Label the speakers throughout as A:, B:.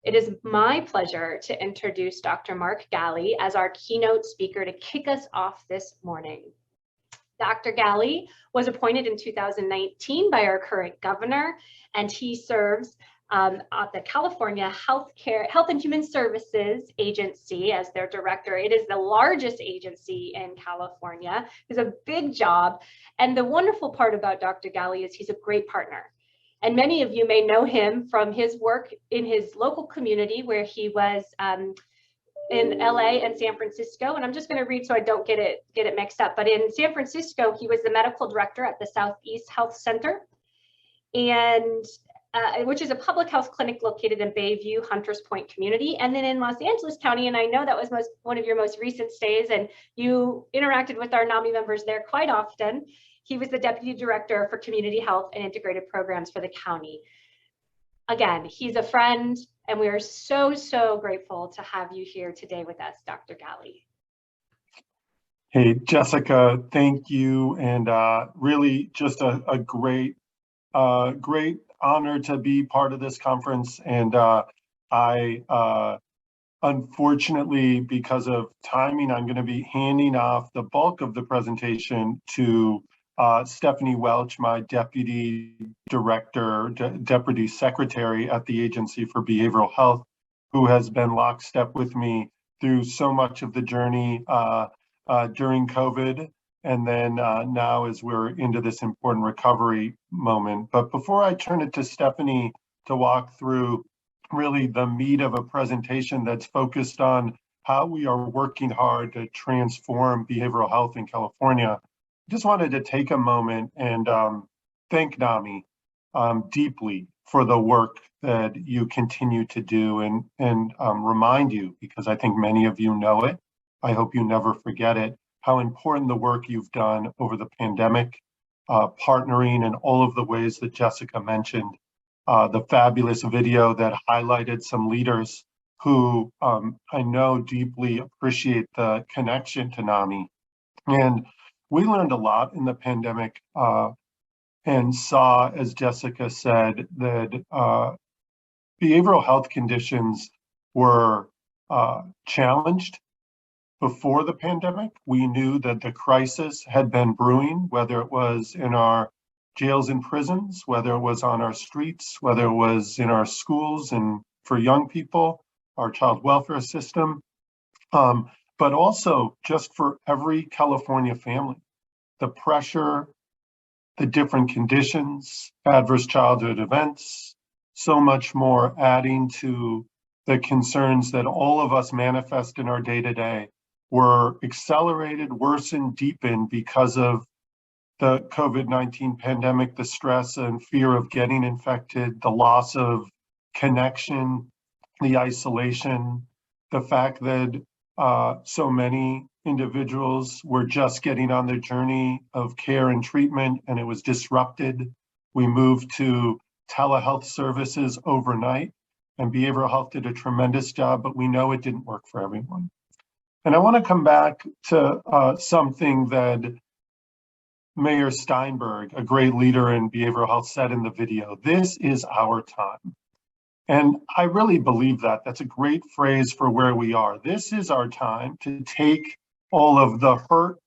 A: It is my pleasure to introduce Dr. Mark Ghaly as our keynote speaker to kick us off this morning. Dr. Ghaly was appointed in 2019 by our current governor, and he serves at the California Health and Human Services Agency as their director. It is the largest agency in California. It's a big job. And the wonderful part about Dr. Ghaly is he's a great partner. And many of you may know him from his work in his local community, where he was in LA and San Francisco. And I'm just going to read so I don't get it mixed up. But in San Francisco, he was the medical director at the Southeast Health Center, and which is a public health clinic located in Bayview Hunters Point community. And then in Los Angeles County, and I know that was one of your most recent stays, and you interacted with our NAMI members there quite often. He was the deputy director for community health and integrated programs for the county. Again, he's a friend, and we are so, so grateful to have you here today with us, Dr. Ghaly.
B: Hey, Jessica, thank you. And really just a great honor to be part of this conference. And I unfortunately, because of timing, I'm going to be handing off the bulk of the presentation to Stephanie Welch, my deputy director, deputy secretary at the Agency for Behavioral Health, who has been lockstep with me through so much of the journey during COVID. And then now as we're into this important recovery moment. But before I turn it to Stephanie to walk through really the meat of a presentation that's focused on how we are working hard to transform behavioral health in California, I just wanted to take a moment and thank NAMI deeply for the work that you continue to do, and remind you, because I think many of you know it, I hope you never forget it, how important the work you've done over the pandemic, partnering in all of the ways that Jessica mentioned, the fabulous video that highlighted some leaders who I know deeply appreciate the connection to NAMI. And we learned a lot in the pandemic and saw, as Jessica said, that behavioral health conditions were challenged. Before the pandemic, we knew that the crisis had been brewing, whether it was in our jails and prisons, whether it was on our streets, whether it was in our schools and for young people, our child welfare system, but also just for every California family. The pressure, the different conditions, adverse childhood events, so much more, adding to the concerns that all of us manifest in our day-to-day, were accelerated, worsened, deepened because of the COVID-19 pandemic, the stress and fear of getting infected, the loss of connection, the isolation, the fact that so many individuals were just getting on their journey of care and treatment, and it was disrupted. We moved to telehealth services overnight, and behavioral health did a tremendous job, but we know it didn't work for everyone. And I want to come back to something that Mayor Steinberg, a great leader in behavioral health, said in the video. This is our time. And I really believe that. That's a great phrase for where we are. This is our time to take all of the hurt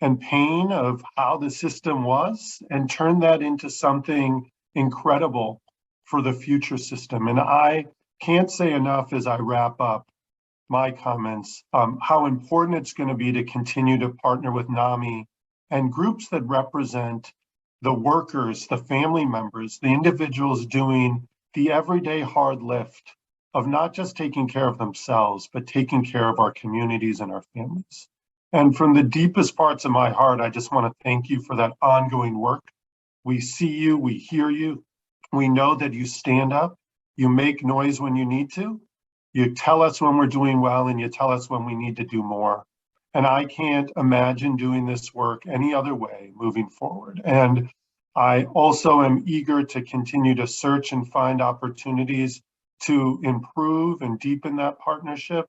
B: and pain of how the system was and turn that into something incredible for the future system. And I can't say enough as I wrap up my comments, how important it's going to be to continue to partner with NAMI and groups that represent the workers, the family members, the individuals doing the everyday hard lift of not just taking care of themselves, but taking care of our communities and our families. And from the deepest parts of my heart, I just want to thank you for that ongoing work. We see you, we hear you, we know that you stand up, you make noise when you need to, you tell us when we're doing well, and you tell us when we need to do more. And I can't imagine doing this work any other way moving forward. And I also am eager to continue to search and find opportunities to improve and deepen that partnership,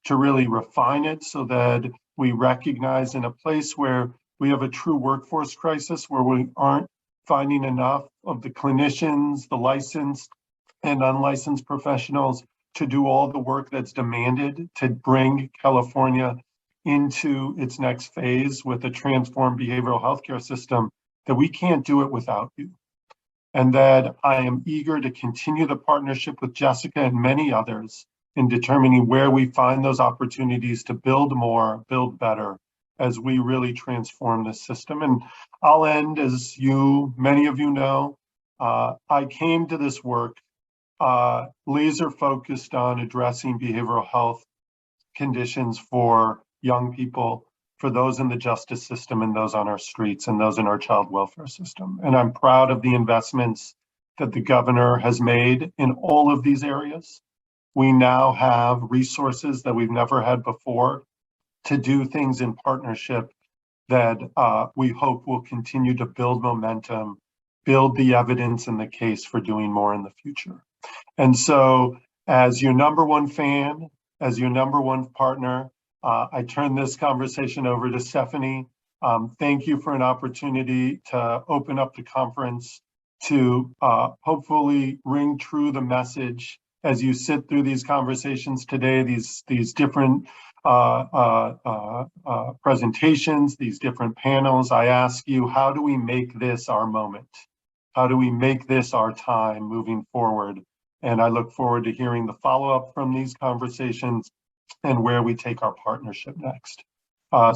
B: to really refine it so that we recognize in a place where we have a true workforce crisis, where we aren't finding enough of the clinicians, the licensed and unlicensed professionals to do all the work that's demanded to bring California into its next phase with a transformed behavioral healthcare system, that we can't do it without you. And that I am eager to continue the partnership with Jessica and many others in determining where we find those opportunities to build more, build better, as we really transform this system. And I'll end, as many of you know, I came to this work laser focused on addressing behavioral health conditions for young people, for those in the justice system and those on our streets and those in our child welfare system. And I'm proud of the investments that the governor has made in all of these areas. We now have resources that we've never had before to do things in partnership that we hope will continue to build momentum, build the evidence and the case for doing more in the future. And so, as your number one fan, as your number one partner, I turn this conversation over to Stephanie. Thank you for an opportunity to open up the conference, to hopefully ring true the message as you sit through these conversations today, these different presentations, these different panels. I ask you, how do we make this our moment? How do we make this our time moving forward? And I look forward to hearing the follow-up from these conversations and where we take our partnership next.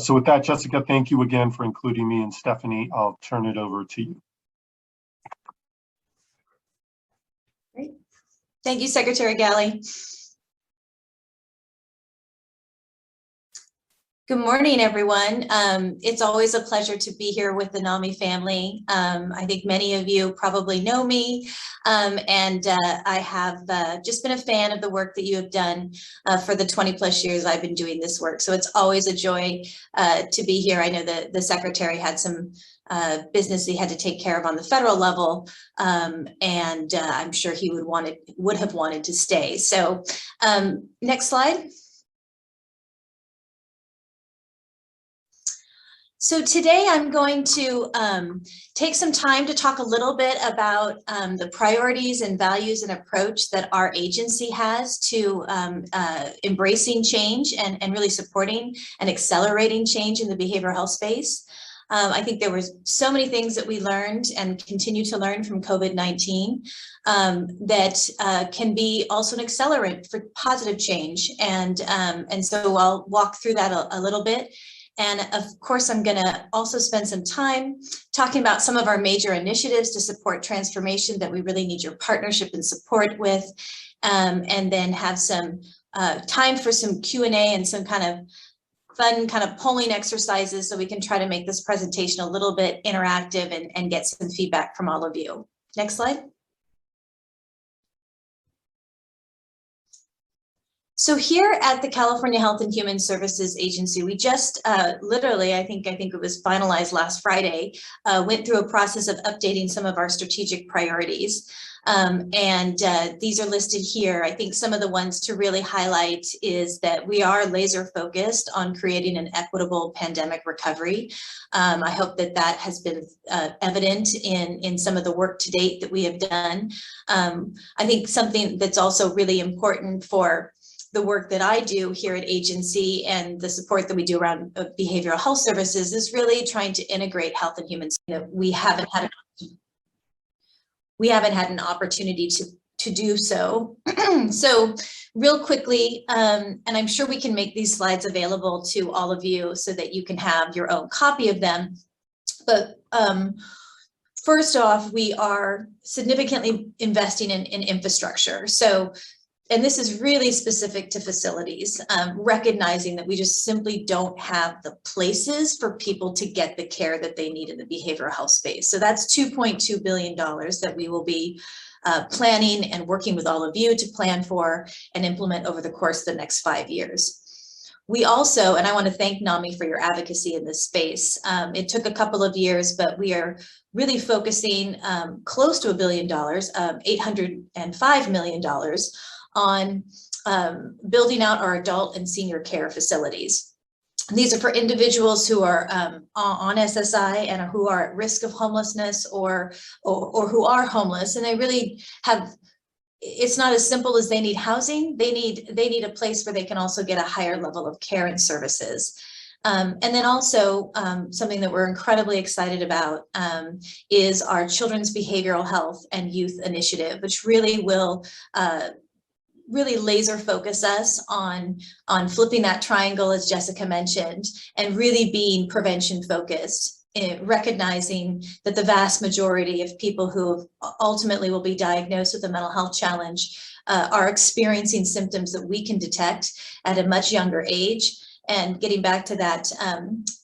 B: So with that, Jessica, thank you again for including me, and Stephanie, I'll turn it over to you.
C: Great. Thank you, Secretary Ghaly. Good morning, everyone. It's always a pleasure to be here with the NAMI family. I think many of you probably know me, and I have just been a fan of the work that you have done for the 20 plus years I've been doing this work. So it's always a joy to be here. I know that the Secretary had some business he had to take care of on the federal level, and I'm sure he would have wanted to stay. So next slide. So today I'm going to take some time to talk a little bit about the priorities and values and approach that our agency has to embracing change and really supporting and accelerating change in the behavioral health space. I think there were so many things that we learned and continue to learn from COVID-19 that can be also an accelerant for positive change. And so I'll walk through that a little bit. And of course, I'm going to also spend some time talking about some of our major initiatives to support transformation that we really need your partnership and support with, and then have some time for some Q&A and some kind of fun kind of polling exercises so we can try to make this presentation a little bit interactive and get some feedback from all of you. Next slide. So here at the California Health and Human Services Agency, we just literally, I think it was finalized last Friday, went through a process of updating some of our strategic priorities. And these are listed here. I think some of the ones to really highlight is that we are laser focused on creating an equitable pandemic recovery. I hope that that has been evident in some of the work to date that we have done. I think something that's also really important for the work that I do here at agency and the support that we do around behavioral health services is really trying to integrate health and human. We haven't had an opportunity to do so. So real quickly, and I'm sure we can make these slides available to all of you so that you can have your own copy of them. But first off, we are significantly investing in infrastructure. So, and this is really specific to facilities, recognizing that we just simply don't have the places for people to get the care that they need in the behavioral health space. So that's $2.2 billion that we will be planning and working with all of you to plan for and implement over the course of the next 5 years. We also, and I want to thank NAMI for your advocacy in this space. It took a couple of years, but we are really focusing close to $1 billion, $805 million on building out our adult and senior care facilities. These are for individuals who are on SSI and who are at risk of homelessness or who are homeless, and they really have it's not as simple as they need housing. They need a place where they can also get a higher level of care and services. And then also something that we're incredibly excited about is our Children's Behavioral Health and Youth Initiative, which really will really laser focus us on flipping that triangle, as Jessica mentioned, and really being prevention focused, recognizing that the vast majority of people who ultimately will be diagnosed with a mental health challenge are experiencing symptoms that we can detect at a much younger age. And getting back to that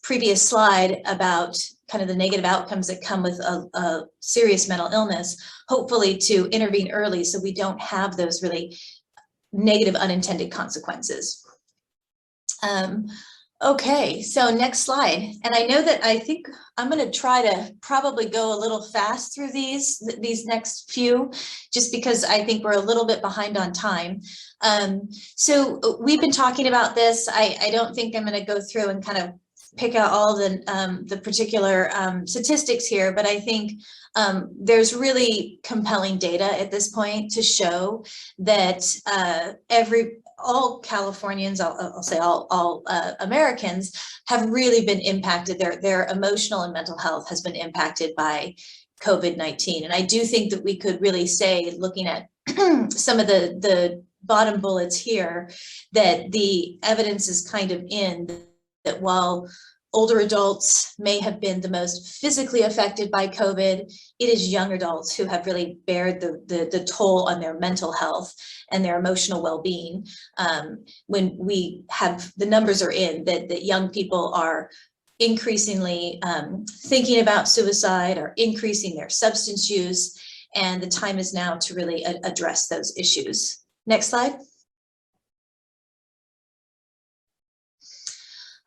C: previous slide about kind of the negative outcomes that come with a serious mental illness, hopefully to intervene early so we don't have those really negative unintended consequences. Okay, so next slide. And I know that I think I'm going to try to probably go a little fast through these next few, just because I think we're a little bit behind on time. So we've been talking about this. I don't think I'm going to go through and kind of pick out all the particular statistics here, but I think there's really compelling data at this point to show that all Californians, I'll say all Americans, have really been impacted. Their emotional and mental health has been impacted by COVID-19. And I do think that we could really say, looking at some of the bottom bullets here, that the evidence is kind of in that while older adults may have been the most physically affected by COVID, it is young adults who have really bared the toll on their mental health and their emotional well-being. When we have, the numbers are in that young people are increasingly thinking about suicide, or increasing their substance use, and the time is now to really address those issues. Next slide.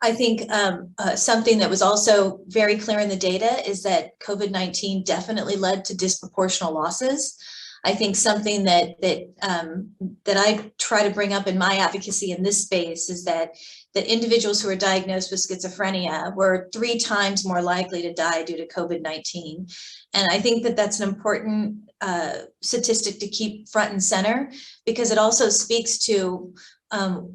C: I think something that was also very clear in the data is that COVID-19 definitely led to disproportional losses. I think something that I try to bring up in my advocacy in this space is that individuals who are diagnosed with schizophrenia were 3 times more likely to die due to COVID-19. And I think that that's an important statistic to keep front and center, because it also speaks to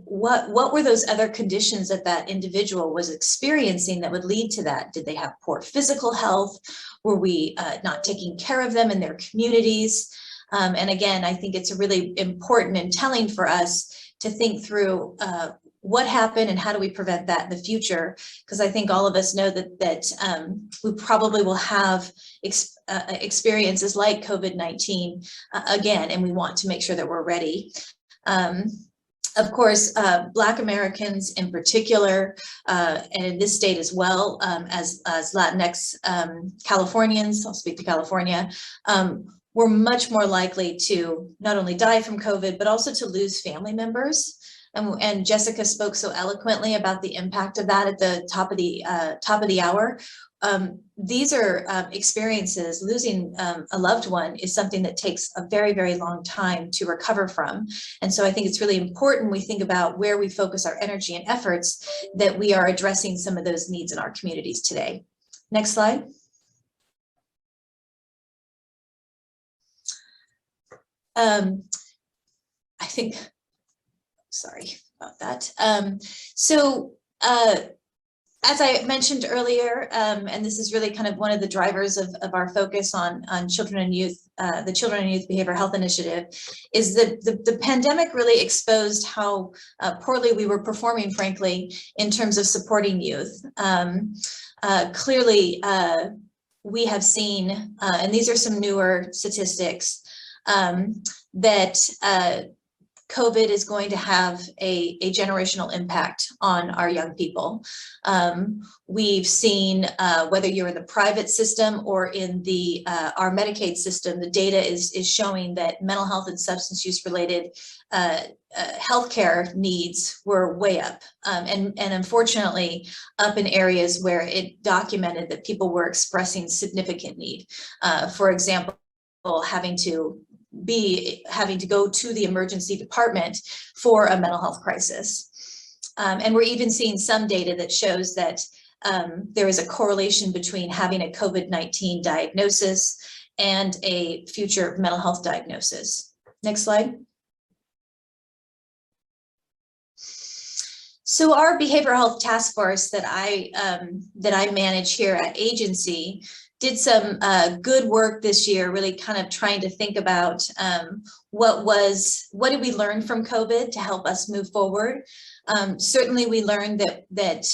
C: what were those other conditions that individual was experiencing that would lead to that? Did they have poor physical health? Were we not taking care of them in their communities? And again, I think it's really important and telling for us to think through what happened and how do we prevent that in the future? Because I think all of us know that we probably will have experiences like COVID-19 again, and we want to make sure that we're ready. Of course, Black Americans in particular, and in this state as well, as Latinx Californians, I'll speak to California, were much more likely to not only die from COVID, but also to lose family members. And Jessica spoke so eloquently about the impact of that at the top of the hour. These are experiences. Losing a loved one is something that takes a very, very long time to recover from. And so I think it's really important we think about where we focus our energy and efforts, that we are addressing some of those needs in our communities today. Next slide. I think, sorry about that. As I mentioned earlier, and this is really kind of one of the drivers of our focus on children and youth, the Children and Youth Behavioral Health Initiative, is that the pandemic really exposed how poorly we were performing, frankly, in terms of supporting youth. Clearly, we have seen, and these are some newer statistics, that COVID is going to have a generational impact on our young people. We've seen, whether you're in the private system or in our Medicaid system, the data is showing that mental health and substance use related healthcare needs were way up, and unfortunately up in areas where it documented that people were expressing significant need. For example, having to go to the emergency department for a mental health crisis. And we're even seeing some data that shows that there is a correlation between having a COVID-19 diagnosis and a future mental health diagnosis. Next slide. So our behavioral health task force that I manage here at agency did some good work this year, really kind of trying to think about what did we learn from COVID to help us move forward. Certainly we learned that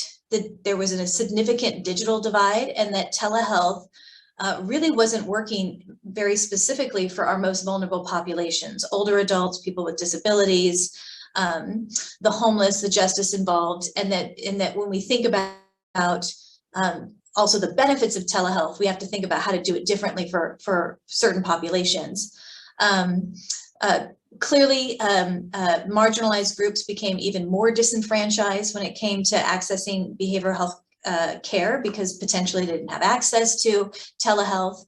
C: there was a significant digital divide, and that telehealth really wasn't working very specifically for our most vulnerable populations: older adults, people with disabilities, the homeless, the justice involved, and that when we think about also the benefits of telehealth, we have to think about how to do it differently for certain populations. Clearly, marginalized groups became even more disenfranchised when it came to accessing behavioral health care, because potentially they didn't have access to telehealth.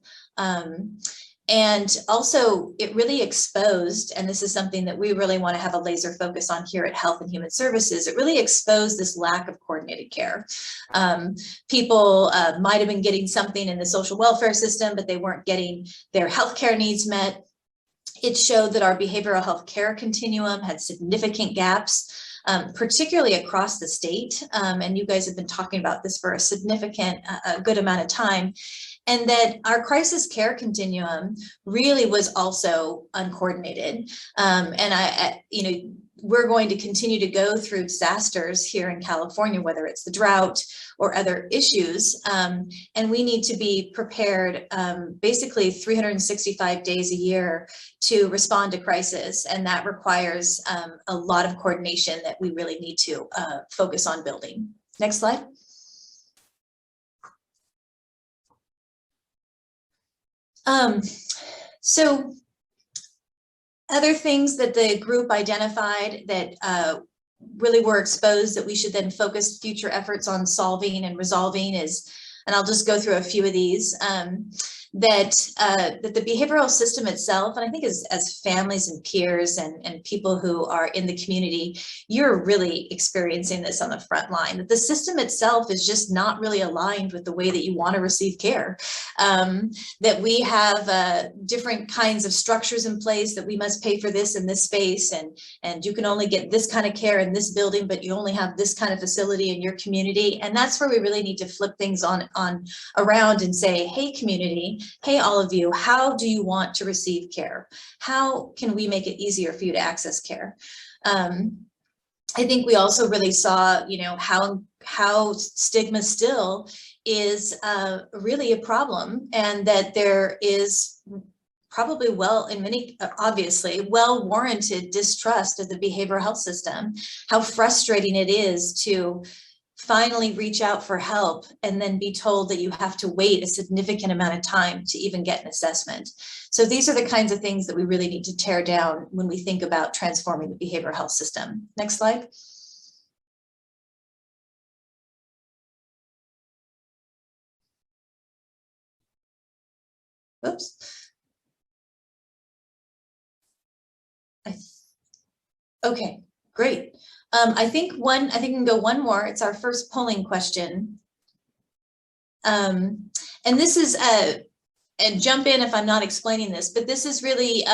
C: And also it really exposed, and this is something that we really want to have a laser focus on here at Health and Human Services, it really exposed this lack of coordinated care. People might have been getting something in the social welfare system, but they weren't getting their healthcare needs met. It showed that our behavioral health care continuum had significant gaps, particularly across the state. And you guys have been talking about this for a significant, good amount of time. And that our crisis care continuum really was also uncoordinated. And we're going to continue to go through disasters here in California, whether it's the drought or other issues. And we need to be prepared basically 365 days a year to respond to crisis. And that requires a lot of coordination that we really need to focus on building. Next slide. So other things that the group identified that really were exposed that we should then focus future efforts on solving and resolving is, and I'll just go through a few of these, that the behavioral system itself, and I think as families and peers and people who are in the community, you're really experiencing this on the front line, that the system itself is just not really aligned with the way that you want to receive care. That we have different kinds of structures in place, that we must pay for this in this space, and you can only get this kind of care in this building, but you only have this kind of facility in your community. And that's where we really need to flip things on around and say, hey, community, hey, all of you, how do you want to receive care? How can we make it easier for you to access care? I think we also really saw, how stigma still is really a problem, and that there is probably obviously well-warranted distrust of the behavioral health system. How frustrating it is to finally reach out for help and then be told that you have to wait a significant amount of time to even get an assessment. So these are the kinds of things that we really need to tear down when we think about transforming the behavioral health system. Next slide. Oops. Okay, great. I think we can go one more. It's our first polling question. And this is and jump in if I'm not explaining this, but this is really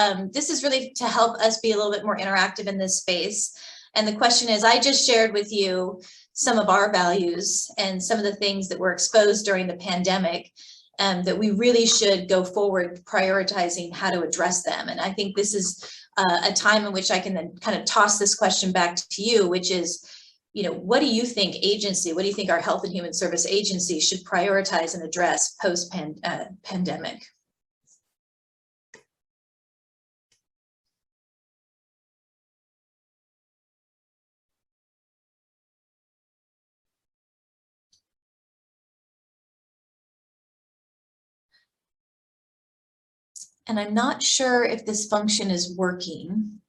C: to help us be a little bit more interactive in this space. And the question is, I just shared with you some of our values and some of the things that were exposed during the pandemic, that we really should go forward prioritizing how to address them. And I think this is a time in which I can then kind of toss this question back to you, which is, what do you think what do you think our Health and Human Service agency should prioritize and address post-pandemic? And I'm not sure if this function is working.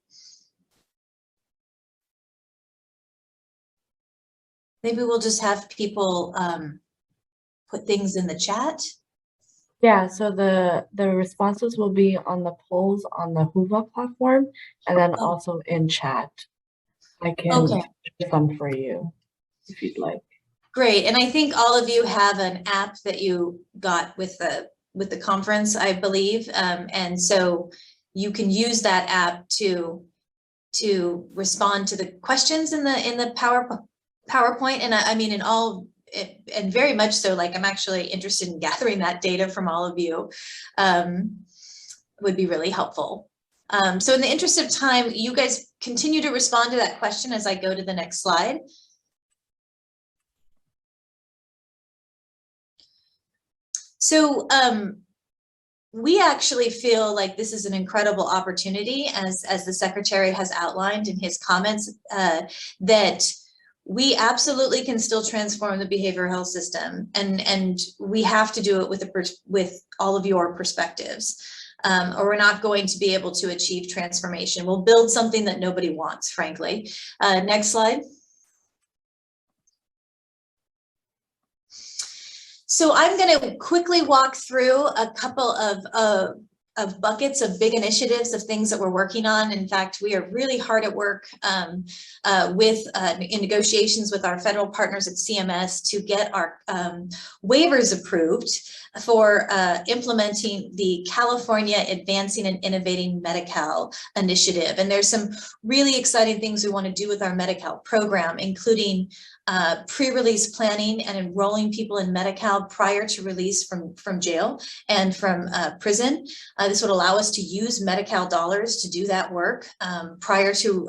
C: Maybe we'll just have people put things in the chat.
D: Yeah, so the responses will be on the polls on the Whova platform, and then also in chat. I can share some for you if you'd like.
C: Great, and I think all of you have an app that you got with the conference, I believe, and so you can use that app to respond to the questions in the PowerPoint. And I mean, and very much so, like, I'm actually interested in gathering that data from all of you, would be really helpful. So in the interest of time, you guys continue to respond to that question as I go to the next slide. So we actually feel like this is an incredible opportunity, as the secretary has outlined in his comments, that we absolutely can still transform the behavioral health system, and we have to do it with all of your perspectives, or we're not going to be able to achieve transformation. We'll build something that nobody wants, frankly. Next slide. So I'm going to quickly walk through a couple of buckets of big initiatives of things that we're working on. In fact, we are really hard at work in negotiations with our federal partners at CMS to get our waivers approved for implementing the California Advancing and Innovating Medi-Cal initiative. And there's some really exciting things we want to do with our Medi-Cal program, including pre-release planning and enrolling people in Medi-Cal prior to release from jail and from prison. This would allow us to use Medi-Cal dollars to do that work prior to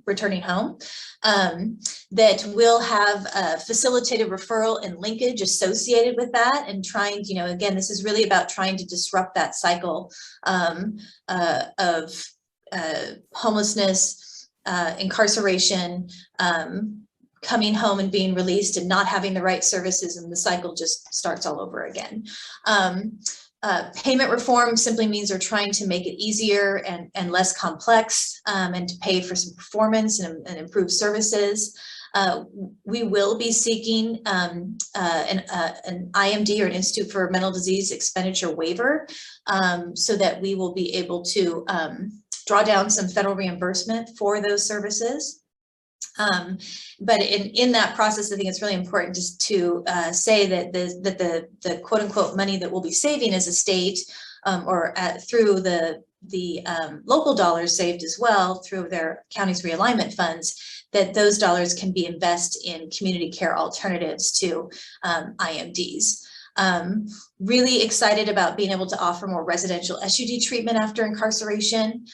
C: returning home. That will have a facilitated referral and linkage associated with that, and trying, again, this is really about trying to disrupt that cycle of homelessness, incarceration, coming home and being released and not having the right services, and the cycle just starts all over again. Payment reform simply means we're trying to make it easier and less complex, and to pay for some performance and improve services. We will be seeking an IMD, or an Institute for Mental Disease expenditure waiver, so that we will be able to draw down some federal reimbursement for those services. But in that process, I think it's really important just to say that the quote unquote money that we'll be saving as a state, or through the local dollars saved as well through their county's realignment funds, that those dollars can be invested in community care alternatives to IMDs. Really excited about being able to offer more residential SUD treatment after incarceration.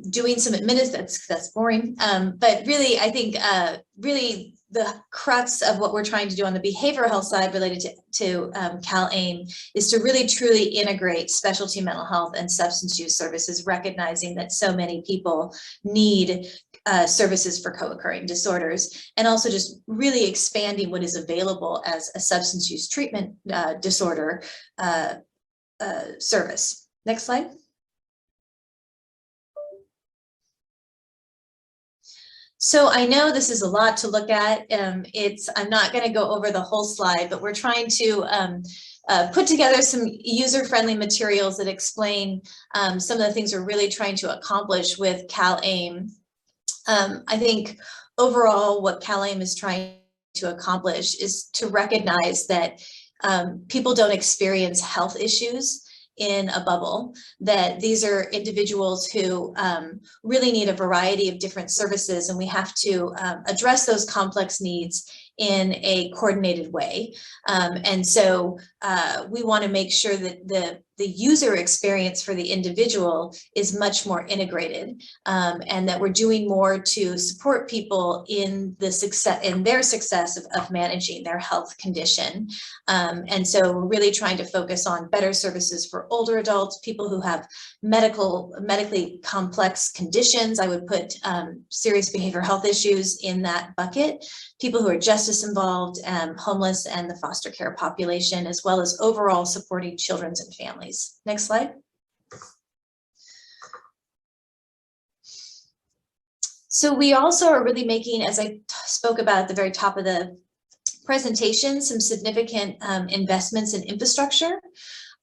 C: Doing some that's boring, but really, I think really the crux of what we're trying to do on the behavioral health side related to CalAIM is to really truly integrate specialty mental health and substance use services, recognizing that so many people need services for co-occurring disorders, and also just really expanding what is available as a substance use treatment disorder service. Next slide. So I know this is a lot to look at. I'm not going to go over the whole slide, but we're trying to put together some user-friendly materials that explain some of the things we're really trying to accomplish with CalAIM. I think overall what CalAIM is trying to accomplish is to recognize that people don't experience health issues in a bubble, that these are individuals who really need a variety of different services, and we have to address those complex needs in a coordinated way. And so we want to make sure that the user experience for the individual is much more integrated, and that we're doing more to support people in their success of managing their health condition. And so we're really trying to focus on better services for older adults, people who have medically complex conditions. I would put serious behavioral health issues in that bucket, people who are justice involved, homeless, and the foster care population, as well as overall supporting children and families. Next slide. So we also are really making, as I spoke about at the very top of the presentation, some significant investments in infrastructure.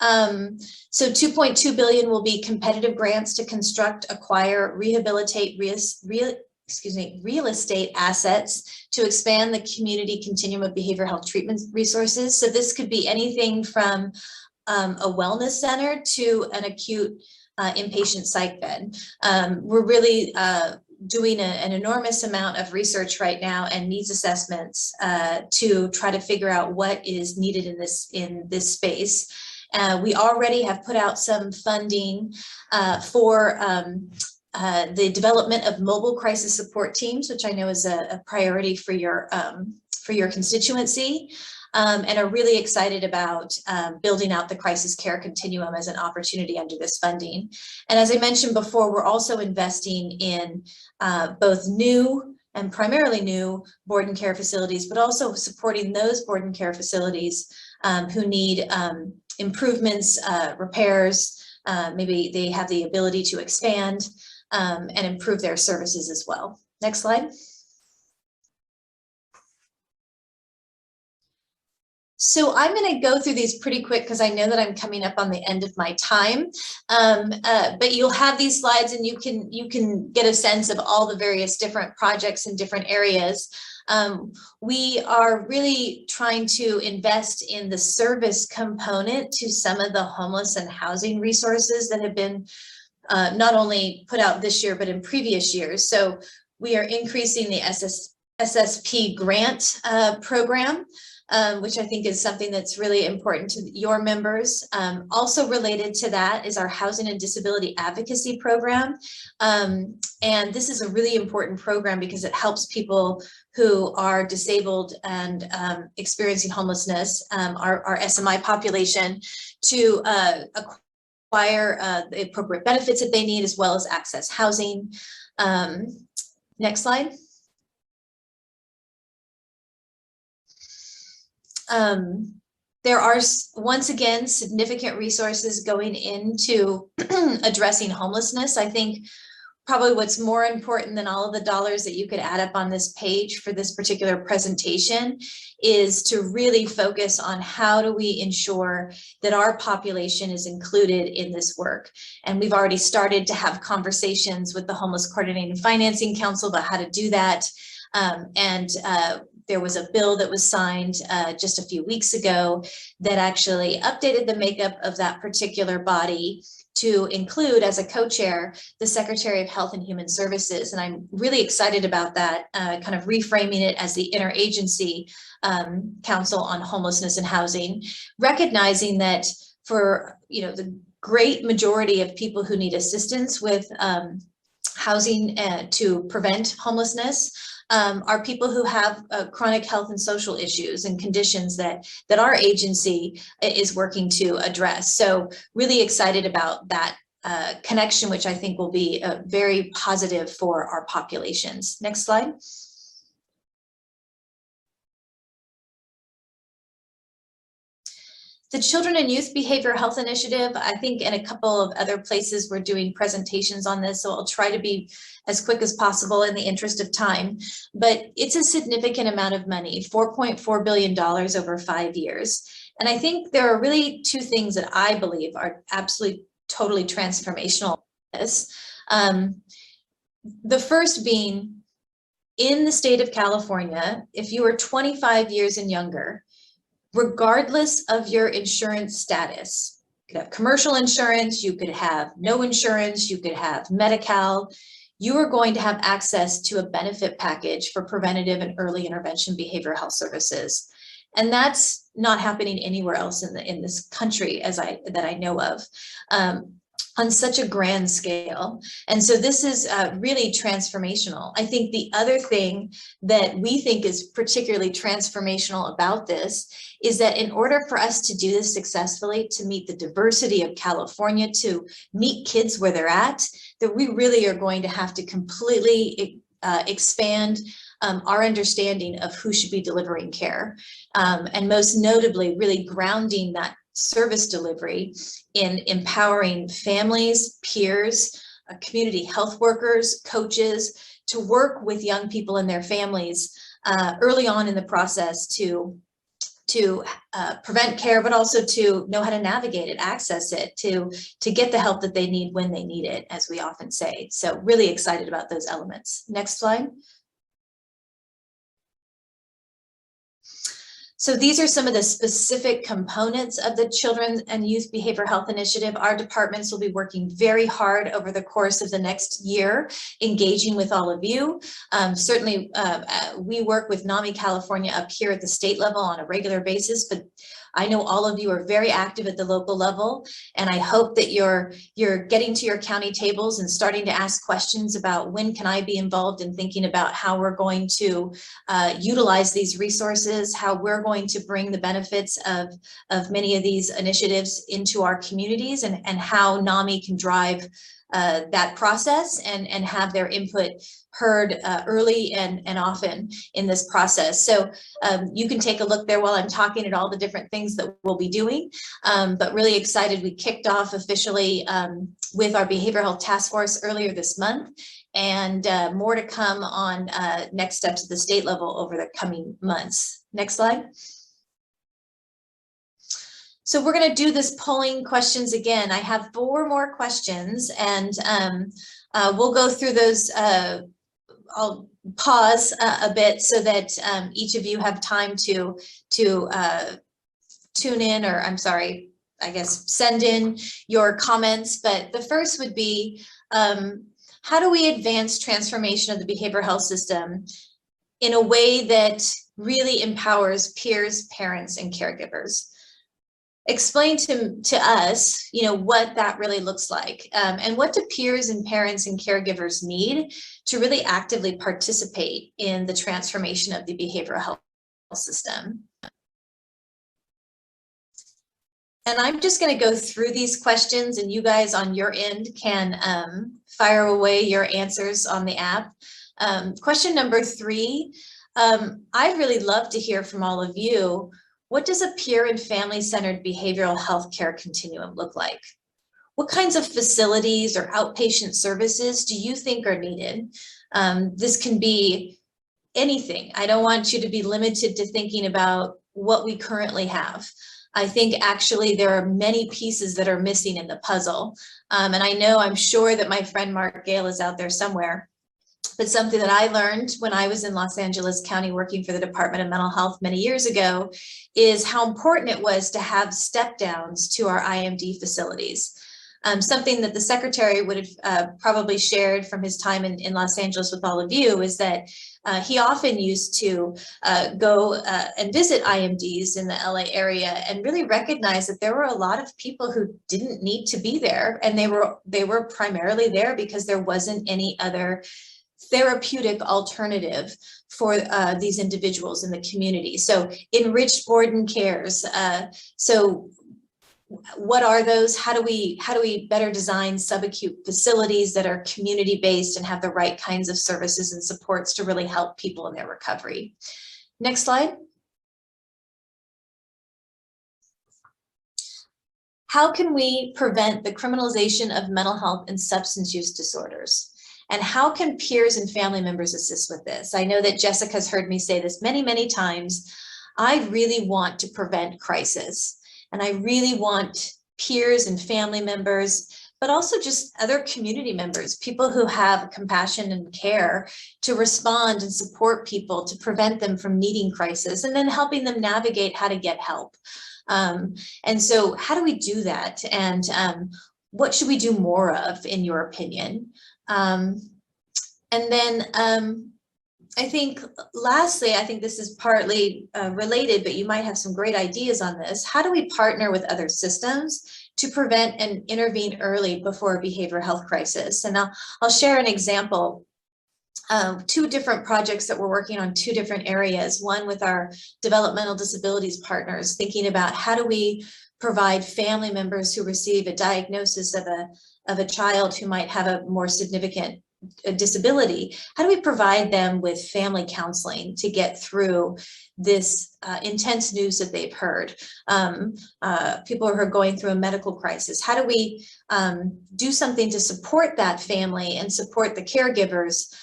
C: So 2.2 billion will be competitive grants to construct, acquire, rehabilitate real estate assets to expand the community continuum of behavioral health treatment resources. So this could be anything from a wellness center to an acute inpatient psych bed. We're really doing an enormous amount of research right now and needs assessments to try to figure out what is needed in this space. We already have put out some funding for the development of mobile crisis support teams, which I know is a priority for your constituency, and are really excited about building out the crisis care continuum as an opportunity under this funding. And as I mentioned before, we're also investing in both new and primarily new board and care facilities, but also supporting those board and care facilities who need improvements, repairs, maybe they have the ability to expand and improve their services as well. Next slide. So I'm going to go through these pretty quick because I know that I'm coming up on the end of my time. But you'll have these slides and you can get a sense of all the various different projects in different areas. We are really trying to invest in the service component to some of the homeless and housing resources that have been not only put out this year, but in previous years. So we are increasing the SSP grant program, which I think is something that's really important to your members. Also related to that is our Housing and Disability Advocacy Program. And this is a really important program because it helps people who are disabled and experiencing homelessness, our SMI population, to acquire the appropriate benefits that they need, as well as access housing. Next slide. There are, once again, significant resources going into addressing homelessness. I think probably what's more important than all of the dollars that you could add up on this page for this particular presentation is to really focus on how do we ensure that our population is included in this work. And we've already started to have conversations with the Homeless Coordinating and Financing Council about how to do that. There was a bill that was signed just a few weeks ago that actually updated the makeup of that particular body to include, as a co-chair, the Secretary of Health and Human Services. And I'm really excited about that, kind of reframing it as the Interagency Council on Homelessness and Housing, recognizing that for the great majority of people who need assistance with housing to prevent homelessness, are people who have chronic health and social issues and conditions that our agency is working to address. So really excited about that connection, which I think will be very positive for our populations. Next slide. The Children and Youth Behavioral Health Initiative, I think in a couple of other places we're doing presentations on this, so I'll try to be as quick as possible in the interest of time. But it's a significant amount of money, $4.4 billion over 5 years. And I think there are really two things that I believe are absolutely totally transformational in this. The first being, in the state of California, if you are 25 years and younger, regardless of your insurance status, you could have commercial insurance, you could have no insurance, you could have Medi-Cal, you are going to have access to a benefit package for preventative and early intervention behavioral health services. And that's not happening anywhere else in this country that I know of. On such a grand scale. And so this is really transformational. I think the other thing that we think is particularly transformational about this is that in order for us to do this successfully, to meet the diversity of California, to meet kids where they're at, that we really are going to have to completely expand our understanding of who should be delivering care. And most notably, really grounding that service delivery in empowering families, peers, community health workers, coaches, to work with young people and their families early on in the process to prevent care, but also to know how to navigate it, access it, to get the help that they need when they need it, as we often say. So really excited about those elements. Next slide. So these are some of the specific components of the Children and Youth Behavioral Health Initiative. Our departments will be working very hard over the course of the next year, engaging with all of you. Certainly, we work with NAMI California up here at the state level on a regular basis, but I know all of you are very active at the local level, and I hope that you're getting to your county tables and starting to ask questions about when can I be involved in thinking about how we're going to utilize these resources, how we're going to bring the benefits of many of these initiatives into our communities, and how NAMI can drive that process and have their input heard early and often in this process. So you can take a look there while I'm talking at all the different things that we'll be doing, but really excited. We kicked off officially with our Behavioral Health Task Force earlier this month, and more to come on next steps at the state level over the coming months. Next slide. So we're going to do this polling questions again. I have 4 more questions, and we'll go through those. I'll pause a bit so that each of you have time to tune in, or I'm sorry, I guess send in your comments. But the first would be, how do we advance transformation of the behavioral health system in a way that really empowers peers, parents, and caregivers? Explain to us, what that really looks like, and what do peers and parents and caregivers need to really actively participate in the transformation of the behavioral health system. And I'm just going to go through these questions, and you guys on your end can fire away your answers on the app. Question number 3, I'd really love to hear from all of you. What does a peer and family-centered behavioral health care continuum look like? What kinds of facilities or outpatient services do you think are needed? This can be anything. I don't want you to be limited to thinking about what we currently have. I think actually there are many pieces that are missing in the puzzle. And I'm sure that my friend Mark Gale is out there somewhere. But something that I learned when I was in Los Angeles County working for the Department of Mental Health many years ago is how important it was to have step downs to our IMD facilities. Something that the secretary would have probably shared from his time in Los Angeles with all of you is that he often used to go and visit IMDs in the LA area and really recognize that there were a lot of people who didn't need to be there, and they were primarily there because there wasn't any other therapeutic alternative for these individuals in the community. So enriched board and cares. So what are those? How do we better design subacute facilities that are community-based and have the right kinds of services and supports to really help people in their recovery? Next slide. How can we prevent the criminalization of mental health and substance use disorders? And how can peers and family members assist with this? I know that Jessica's heard me say this many, many times. I really want to prevent crisis. And I really want peers and family members, but also just other community members, people who have compassion and care to respond and support people to prevent them from needing crisis, and then helping them navigate how to get help. And so how do we do that? And what should we do more of, in your opinion? And then I think lastly, I think this is partly related, but you might have some great ideas on this. How do we partner with other systems to prevent and intervene early before a behavioral health crisis? And I'll share an example of 2 different projects that we're working on, 2 different areas. One with our developmental disabilities partners, thinking about how do we provide family members who receive a diagnosis of a child who might have a more significant disability. How do we provide them with family counseling to get through this intense news that they've heard? People who are going through a medical crisis. How do we do something to support that family and support the caregivers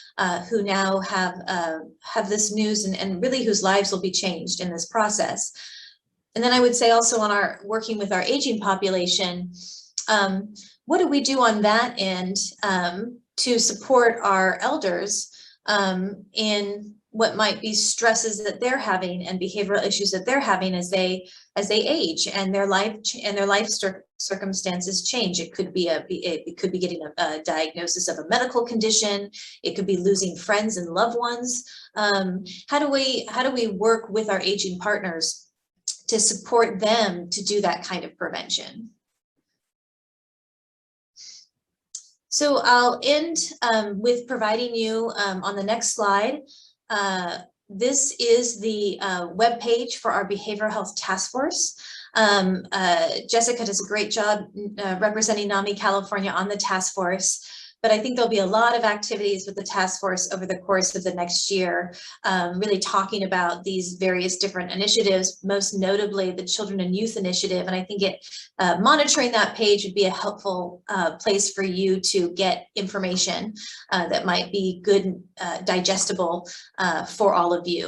C: who now have this news and really whose lives will be changed in this process? And then I would say also on our working with our aging population, what do we do on that end to support our elders in what might be stresses that they're having and behavioral issues that they're having as they age and their life circumstances change. It could be getting a diagnosis of a medical condition. It could be losing friends and loved ones. How do we work with our aging partners to support them to do that kind of prevention? So I'll end with providing you on the next slide. This is the webpage for our Behavioral Health Task Force. Jessica does a great job representing NAMI California on the task force, but I think there'll be a lot of activities with the task force over the course of the next year, really talking about these various different initiatives, most notably the Children and Youth Initiative. And I think monitoring that page would be a helpful place for you to get information that might be good, digestible for all of you.